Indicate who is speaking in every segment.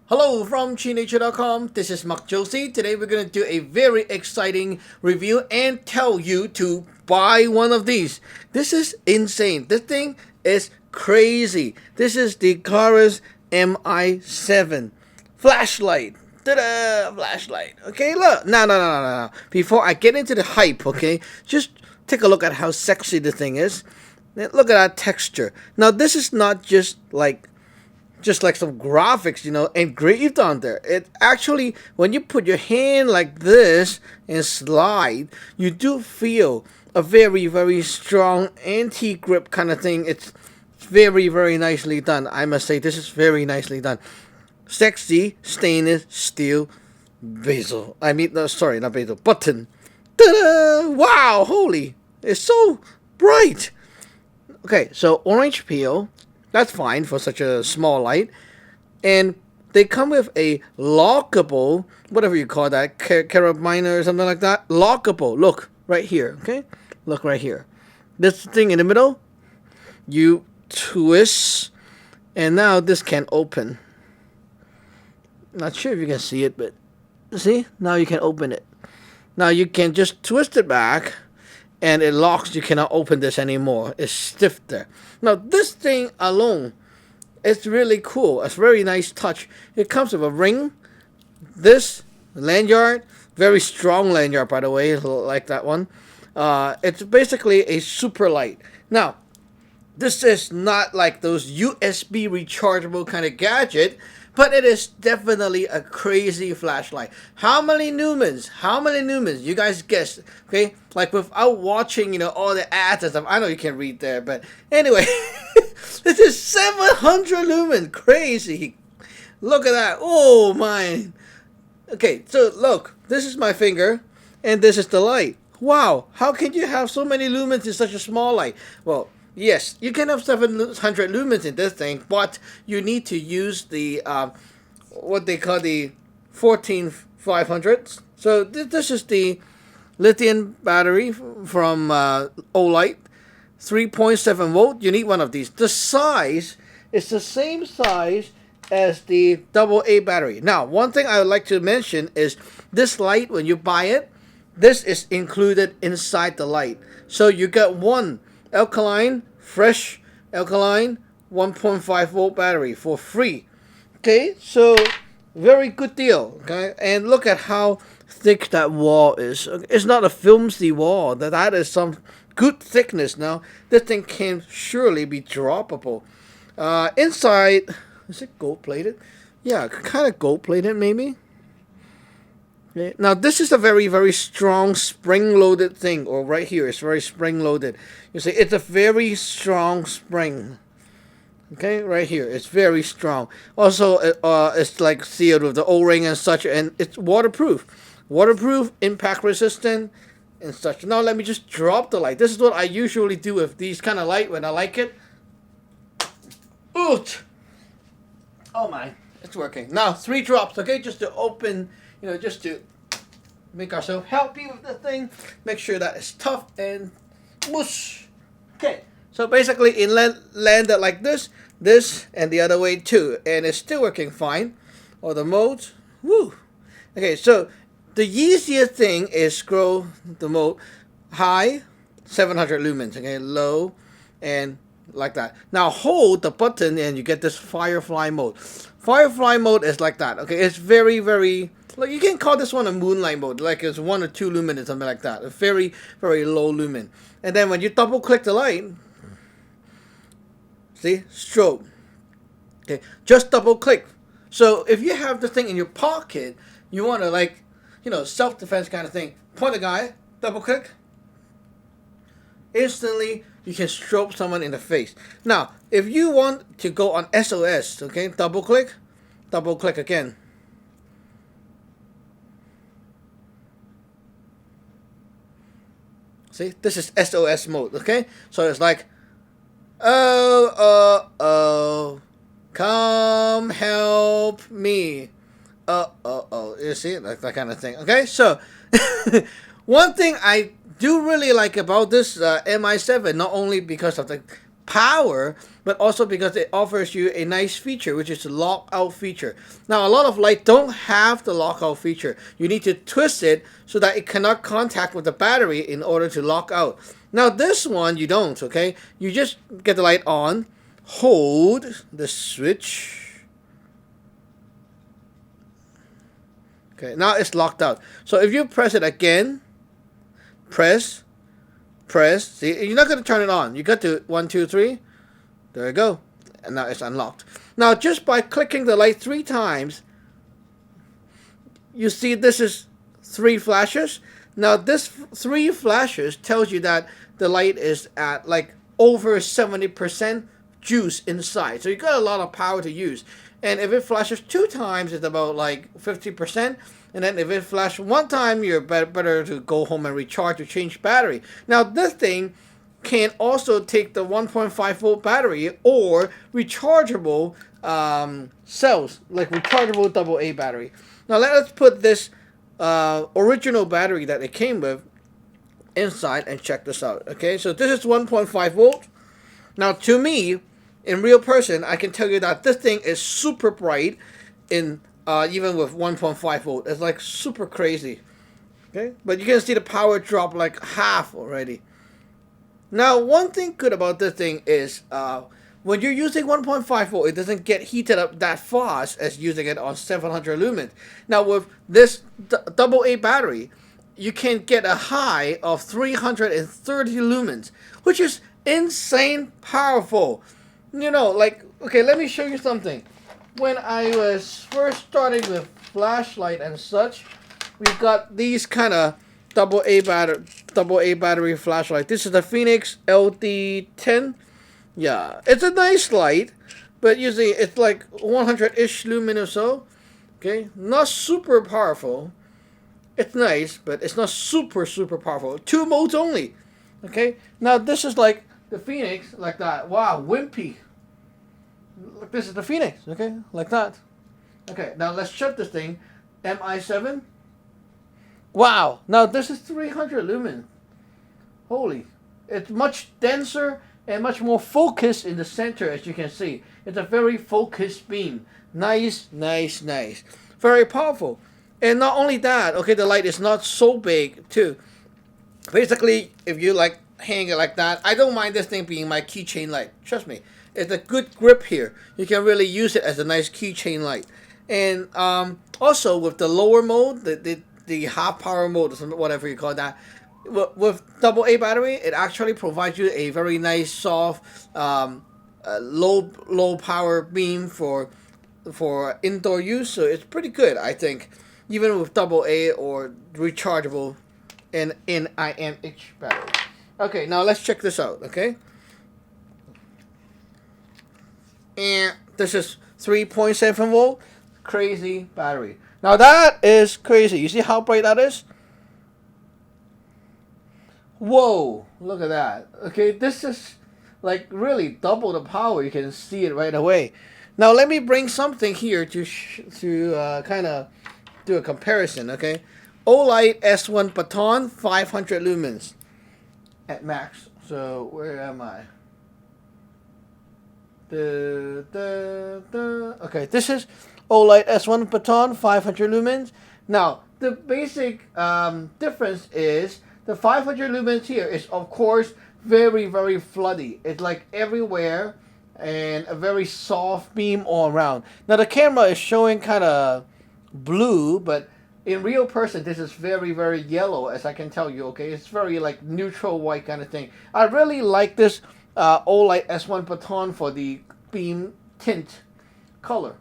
Speaker 1: Hello from ChiNature.com. This is Mark Josie. Today we're going to do a very exciting review and tell you to buy one of these. This is insane. This thing is crazy. This is the Klarus Mi7 flashlight. Ta-da! Flashlight. Okay, look. No. Before I get into the hype, okay, just take a look at how sexy the thing is. Look at that texture. Now, this is not just like some graphics, engraved on there. It actually, when you put your hand like this and slide, you do feel a very, very strong anti-grip kind of thing. It's very, very nicely done. I must say, this is very nicely done. Sexy stainless steel bezel. Sorry, not bezel, button. Ta-da! Wow, holy, it's so bright. Okay, so orange peel. That's fine for such a small light. And they come with a lockable, whatever you call that, carabiner or something like that. Lockable. Look, right here, okay? Look right here. This thing in the middle, you twist, and now this can open. Not sure if you can see it, but see? Now you can open it. Now you can just twist it back, and it locks. You cannot open this anymore. It's stiff there. Now this thing alone, it's really cool. It's a very nice touch. It comes with a ring, this lanyard, very strong lanyard by the way, like that one. It's basically a super light. Now, this is not like those USB rechargeable kind of gadget, but it is definitely a crazy flashlight. How many lumens? How many lumens? You guys guess, okay? Like without watching, all the ads and stuff. I know you can read there, but anyway, this is 700 lumens. Crazy. Look at that. Oh my. Okay, so look, this is my finger, and this is the light. Wow, how can you have so many lumens in such a small light? Well, yes, you can have 700 lumens in this thing, but you need to use the, what they call the 14500. So this is the lithium battery from Olight, 3.7 volt. You need one of these. The size is the same size as the AA battery. Now, one thing I would like to mention is this light, when you buy it, this is included inside the light. So you get one alkaline, fresh alkaline 1.5 volt battery for free. Okay, so very good deal. Okay, and look at how thick that wall is. It's not a filmy wall. That is some good thickness. Now this thing can surely be droppable. Inside, is it gold plated? Yeah, kind of gold plated maybe. Okay. Now this is a very, very strong spring-loaded thing, or right here, it's very spring-loaded. You see, it's a very strong spring. Okay, right here, it's very strong. Also, it's like sealed with the O-ring and such, and it's waterproof, impact resistant, and such. Now let me just drop the light. This is what I usually do with these kind of light when I like it. Oot! Oh my, it's working. Now 3 drops. Okay, just to open. Just to make ourselves healthy with the thing, make sure that it's tough and whoosh. Okay, so basically it landed like this, and the other way too, and it's still working fine. Or the modes, woo. Okay, so the easiest thing is scroll the mode high, 700 lumens. Okay, low, and like that. Now hold the button and you get this firefly mode. Firefly mode is like that. Okay, it's very, very, like, you can call this one a moonlight mode, like it's 1 or 2 lumen or something like that. A very, very low lumen. And then when you double click the light, see, strobe. Okay, just double click. So if you have the thing in your pocket, you want to, like, self-defense kind of thing, point the guy, double click, instantly you can strobe someone in the face. Now, if you want to go on SOS, okay, double click again. See, this is SOS mode, okay? So it's like, oh, come help me. You see, like that kind of thing, okay? So, one thing I do really like about this Mi7, not only because of the power, but also because it offers you a nice feature, which is the lockout feature. Now, a lot of light don't have the lockout feature. You need to twist it so that it cannot contact with the battery in order to lock out. Now, this one you don't, okay? You just get the light on, hold the switch. Okay, now it's locked out. So if you press it again, press, see, you're not going to turn it on. You got to 1, 2, 3. There you go. And now it's unlocked. Now, just by clicking the light 3 times, you see this is 3 flashes. Now, this 3 flashes tells you that the light is at like over 70% juice inside. So you got a lot of power to use. And if it flashes 2 times, it's about like 50%. And then if it flashes 1 time, you're better to go home and recharge or change battery. Now, this thing can also take the 1.5 volt battery or rechargeable cells, like rechargeable AA battery. Now, let's put this original battery that it came with inside and check this out. Okay, so this is 1.5 volt. Now, to me, in real person, I can tell you that this thing is super bright in even with 1.5 volt. It's like super crazy. Okay, but you can see the power drop like half already. Now, one thing good about this thing is when you're using 1.5 volt, it doesn't get heated up that fast as using it on 700 lumens. Now, with this AA battery, you can get a high of 330 lumens, which is insane powerful. You know, like, okay, let me show you something. When I was first starting with flashlight and such, we got these kind of AA battery flashlight. This is the Phoenix LD10. Yeah, it's a nice light, but usually it's like 100-ish lumen or so. Okay, not super powerful. It's nice, but it's not super powerful. 2 modes only. Okay, now this is like the Phoenix, like that. Wow, wimpy. This is the Phoenix, okay, like that. Okay, now let's check this thing. Mi7. Wow, now this is 300 lumen. Holy, it's much denser and much more focused in the center, as you can see. It's a very focused beam. Nice. Very powerful. And not only that, okay, the light is not so big too. Basically, if you like hang it like that, I don't mind this thing being my keychain light. Trust me, it's a good grip here. You can really use it as a nice keychain light. And also with the lower mode, the half power mode, or whatever you call that, with AA battery, it actually provides you a very nice soft low power beam for indoor use. So it's pretty good, I think, even with AA or rechargeable and NIMH battery. Okay, now let's check this out. Okay, and this is 3.7 volt, crazy battery. Now that is crazy. You see how bright that is? Whoa, look at that. Okay, this is like really double the power. You can see it right away. Now let me bring something here to kind of do a comparison. Okay, Olight S1 baton, 500 lumens at max. So where am I? Okay, this is Olight S1 baton, 500 lumens. Now the basic difference is the 500 lumens here is of course very floody. It's like everywhere and a very soft beam all around. Now the camera is showing kind of blue, but in real person this is very yellow, as I can tell you. Okay, it's very like neutral white kind of thing. I really like this Olight S1 baton for the beam tint color.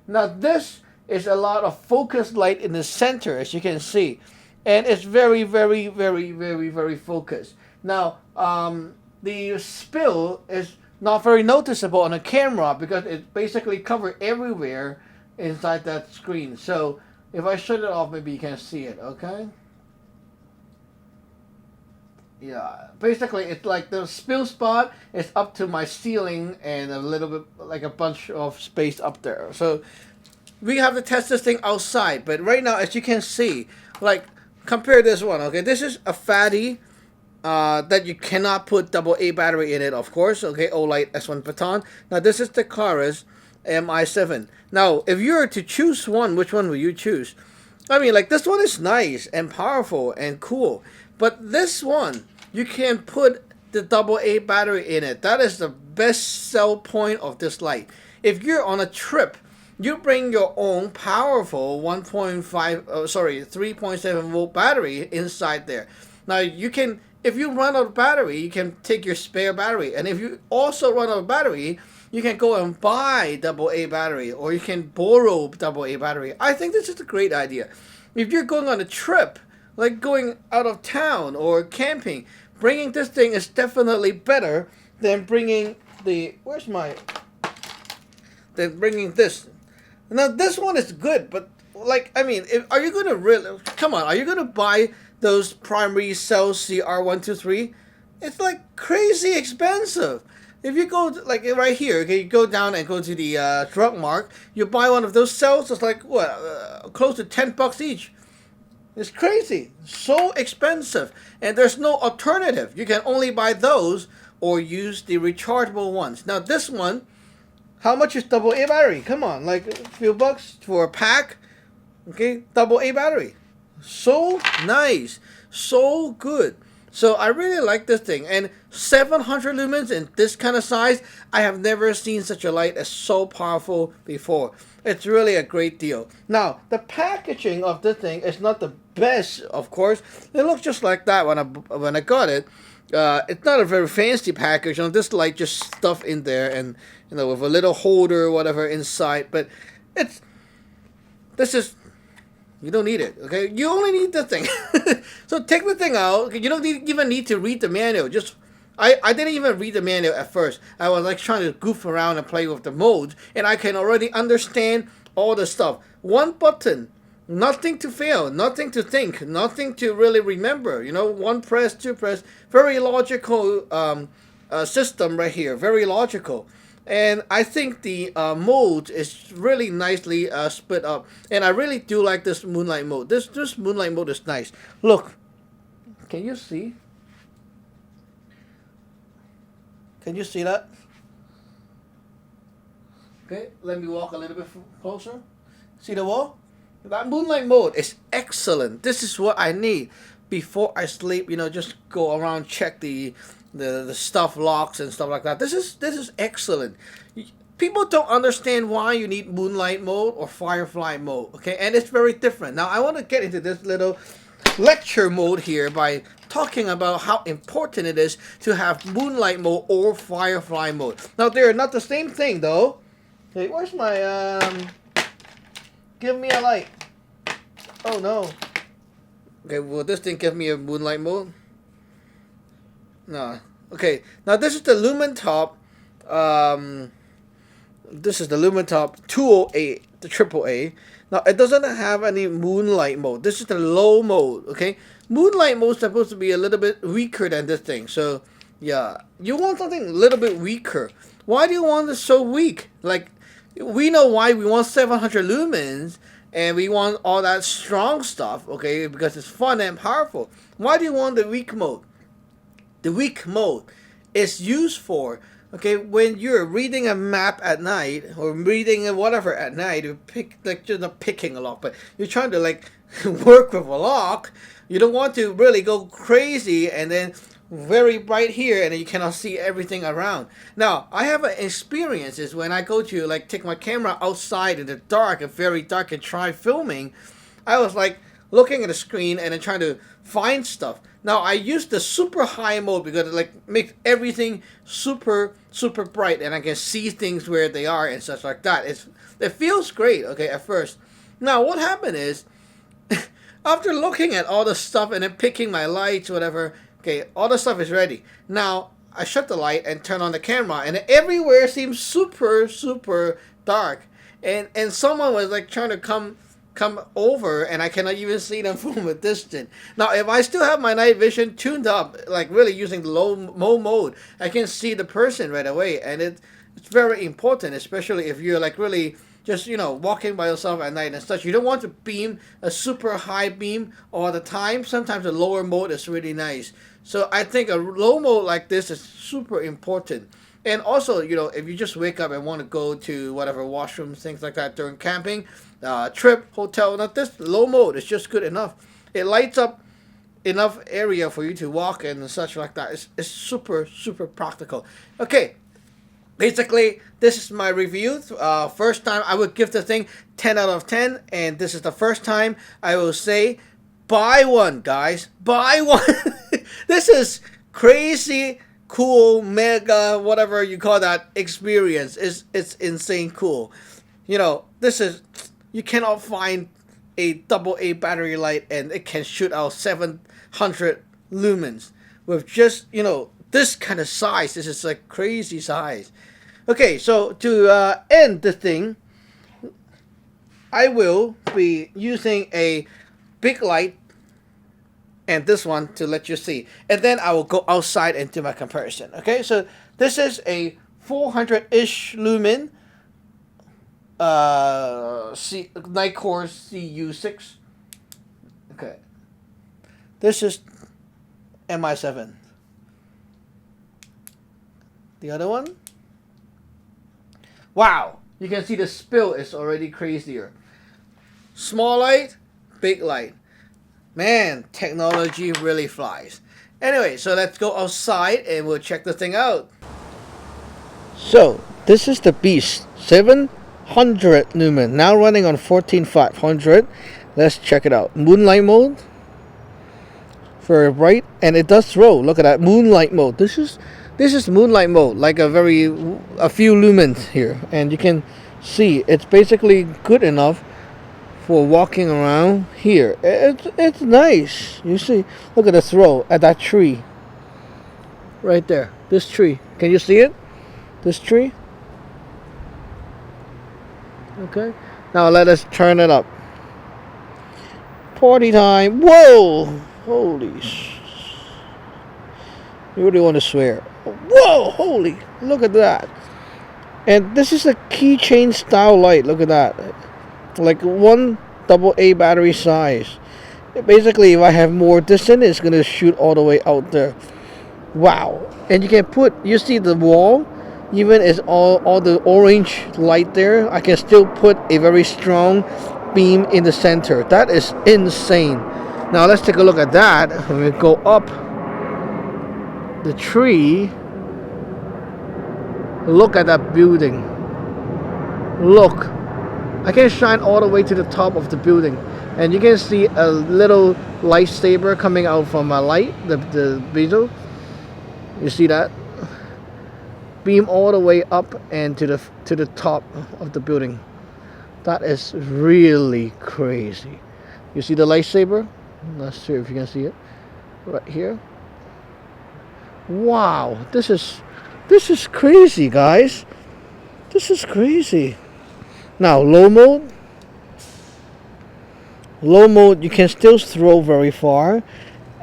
Speaker 1: Now this is a lot of focused light in the center, as you can see, and it's very focused. Now the spill is not very noticeable on a camera because it basically covers everywhere inside that screen. So if I shut it off, maybe you can see it. Okay, yeah, basically it's like the spill spot is up to my ceiling and a little bit like a bunch of space up there. So we have to test this thing outside, but right now, as you can see, like compare this one. Okay, this is a fatty that you cannot put AA battery in it, of course. Okay, Olight S1 baton. Now this is the Klarus Mi7. Now, if you were to choose one, which one will you choose? I mean, like, this one is nice and powerful and cool, but this one, you can put the AA battery in it. That is the best sell point of this light. If you're on a trip, you bring your own powerful 3.7 volt battery inside there. Now you can, if you run out of battery, you can take your spare battery, and if you also run out of battery, you can go and buy AA battery, or you can borrow AA battery. I think this is a great idea. If you're going on a trip, like going out of town or camping, bringing this thing is definitely better than bringing the, than bringing this. Now this one is good, but like, I mean, are you gonna really, come on, are you gonna buy those primary cell CR123? It's like crazy expensive. If you go like right here, okay, you go down and go to the drug mart, you buy one of those cells. It's like what, close to $10 each. It's crazy, so expensive, and there's no alternative. You can only buy those or use the rechargeable ones. Now this one, how much is AA battery? Come on, like a few bucks for a pack. Okay, AA battery, so nice, so good. So I really like this thing, and 700 lumens in this kind of size, I have never seen such a light as so powerful before. It's really a great deal. Now, the packaging of this thing is not the best, of course. It looks just like that when I got it. It's not a very fancy package. You know, this light just stuff in there, and you know, with a little holder or whatever inside. But this is. You don't need it, okay? You only need the thing. So take the thing out. You don't even need to read the manual. I didn't even read the manual at first. I was like trying to goof around and play with the modes, and I can already understand all the stuff. One button, nothing to fail, nothing to think, nothing to really remember. You know, one press, two press. Very logical system right here. Very logical. And I think the mode is really nicely split up. And I really do like this moonlight mode. This moonlight mode is nice. Look. Can you see? Can you see that? Okay, let me walk a little bit closer. See the wall? That moonlight mode is excellent. This is what I need before I sleep. You know, just go around, check the stuff locks and stuff like that. This is excellent. People don't understand why you need moonlight mode or firefly mode, okay? And it's very different. Now I want to get into this little lecture mode here by talking about how important it is to have moonlight mode or firefly mode. Now they're not the same thing though. Okay, where's my give me a light. Oh no. Okay, will this thing give me a moonlight mode? No. Okay. Now this is the Lumen Top. This is the Lumen Top 208, the AAA. Now it doesn't have any moonlight mode. This is the low mode. Okay. Moonlight mode is supposed to be a little bit weaker than this thing. So yeah, you want something a little bit weaker. Why do you want it so weak? Like, we know why we want 700 lumens. And we want all that strong stuff. Okay, because it's fun and powerful. Why do you want the weak mode? The weak mode is used for, okay, when you're reading a map at night or reading a whatever at night, you pick, like, you're not picking a lock, but you're trying to like work with a lock. You don't want to really go crazy and then very bright here and then you cannot see everything around. Now, I have experiences when I go to like take my camera outside in the dark, very dark, and try filming. I was like looking at the screen and then trying to find stuff. Now I use the super high mode because it like makes everything super bright and I can see things where they are and such like that. It feels great, okay, at first. Now what happened is after looking at all the stuff and then picking my lights, whatever, okay, all the stuff is ready. Now I shut the light and turn on the camera and everywhere seems super dark. And someone was like trying to come over and I cannot even see them from a distance. Now if I still have my night vision tuned up, like really using the low mode, I can see the person right away, and it's very important, especially if you're like really just, you know, walking by yourself at night and such. You don't want to beam a super high beam all the time. Sometimes a lower mode is really nice. So I think a low mode like this is super important. And also, you know, if you just wake up and want to go to whatever washrooms, things like that during camping, trip, hotel, not this low mode is just good enough. It lights up enough area for you to walk and such like that. It's super, super practical. Okay, basically, this is my review. First time, I would give the thing 10 out of 10. And this is the first time I will say, buy one, guys. Buy one. This is crazy, cool, mega, whatever you call that experience. It's insane cool. You know, you cannot find a AA battery light and it can shoot out 700 lumens with just, you know, this kind of size. This is a crazy size. Okay, so to end the thing, I will be using a big light and this one to let you see. And then I will go outside and do my comparison. Okay, so this is a 400-ish lumen Nikkor CU6. Okay. This is Mi7. The other one. Wow, you can see the spill is already crazier. Small light, big light. Man, technology really flies. Anyway, so let's go outside and we'll check the thing out. So, this is the beast. 700 lumen. Now running on 14500. Let's check it out. Moonlight mode. Very bright. And it does throw. Look at that. Moonlight mode. This is moonlight mode. Like a few lumens here. And you can see it's basically good enough for walking around here. It's nice. You see, look at the throw at that tree right there. This tree, can you see it? This tree. Okay, now let us turn it up. Party time. Whoa, holy you really want to swear. Whoa, holy, look at that. And this is a keychain style light. Look at that. Like one AA battery size. Basically, if I have more distance, it's gonna shoot all the way out there. Wow. And you can you see the wall, even is all the orange light there, I can still put a very strong beam in the center. That is insane. Now let's take a look at that. When we go up the tree, look at that building. Look, I can shine all the way to the top of the building, and you can see a little lightsaber coming out from my light, the bezel. You see that? Beam all the way up and to the top of the building. That is really crazy. You see the lightsaber? Not sure if you can see it. Right here. Wow, this is crazy, guys. This is crazy. Now, low mode. Low mode, you can still throw very far.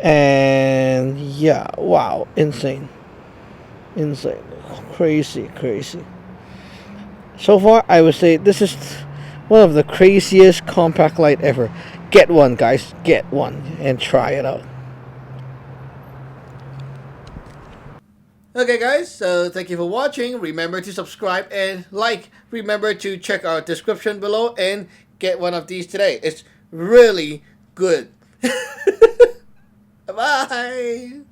Speaker 1: And yeah, wow, insane. Insane. Crazy, crazy. So far, I would say this is one of the craziest compact light ever. Get one, guys. Get one and try it out. Okay, guys, so thank you for watching. Remember to subscribe and like. Remember to check our description below and get one of these today. It's really good. Bye.